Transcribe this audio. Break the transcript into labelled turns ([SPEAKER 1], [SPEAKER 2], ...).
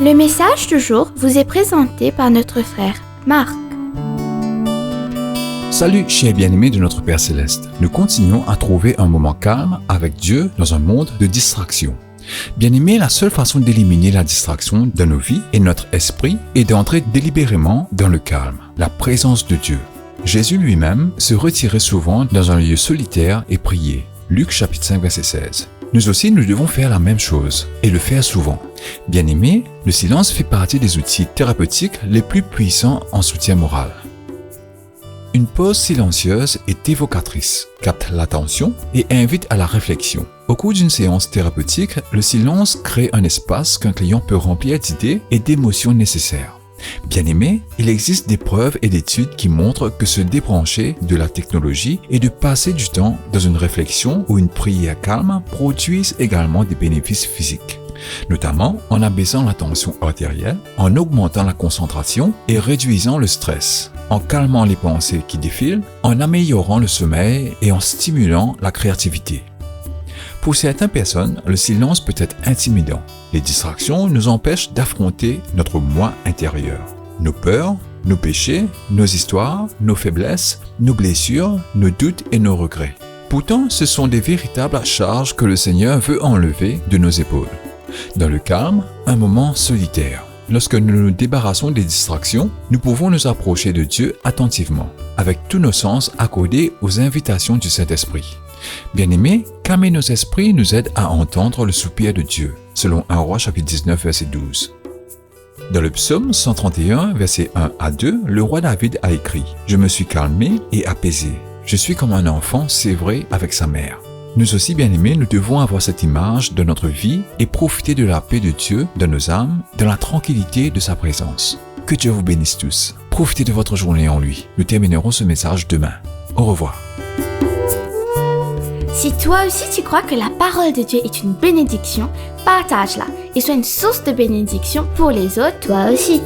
[SPEAKER 1] Le message du jour vous est présenté par notre frère Marc.
[SPEAKER 2] Salut, chers bien-aimés de notre Père Céleste. Nous continuons à trouver un moment calme avec Dieu dans un monde de distraction. Bien-aimés, la seule façon d'éliminer la distraction de nos vies et notre esprit est d'entrer délibérément dans le calme, la présence de Dieu. Jésus lui-même se retirait souvent dans un lieu solitaire et priait. Luc chapitre 5 verset 16. Nous aussi, nous devons faire la même chose et le faire souvent. Bien-aimés, le silence fait partie des outils thérapeutiques les plus puissants en soutien moral. Une pause silencieuse est évocatrice, capte l'attention et invite à la réflexion. Au cours d'une séance thérapeutique, le silence crée un espace qu'un client peut remplir d'idées et d'émotions nécessaires. Bien-aimés, il existe des preuves et d'études qui montrent que se débrancher de la technologie et de passer du temps dans une réflexion ou une prière calme produisent également des bénéfices physiques, notamment en abaissant la tension artérielle, en augmentant la concentration et réduisant le stress, en calmant les pensées qui défilent, en améliorant le sommeil et en stimulant la créativité. Pour certaines personnes, le silence peut être intimidant. Les distractions nous empêchent d'affronter notre moi intérieur. Nos peurs, nos péchés, nos histoires, nos faiblesses, nos blessures, nos doutes et nos regrets. Pourtant, ce sont des véritables charges que le Seigneur veut enlever de nos épaules. Dans le calme, un moment solitaire. Lorsque nous nous débarrassons des distractions, nous pouvons nous approcher de Dieu attentivement, avec tous nos sens accordés aux invitations du Saint-Esprit. Bien-aimés, calmer nos esprits nous aide à entendre le soupir de Dieu, selon 1 Roi chapitre 19 verset 12. Dans le psaume 131 verset 1 à 2, le roi David a écrit « Je me suis calmé et apaisé. Je suis comme un enfant sévré avec sa mère. » Nous aussi, bien-aimés, nous devons avoir cette image de notre vie et profiter de la paix de Dieu dans nos âmes, dans la tranquillité de sa présence. Que Dieu vous bénisse tous. Profitez de votre journée en lui. Nous terminerons ce message demain. Au revoir.
[SPEAKER 1] Si toi aussi tu crois que la parole de Dieu est une bénédiction, partage-la et sois une source de bénédiction pour les autres, toi aussi.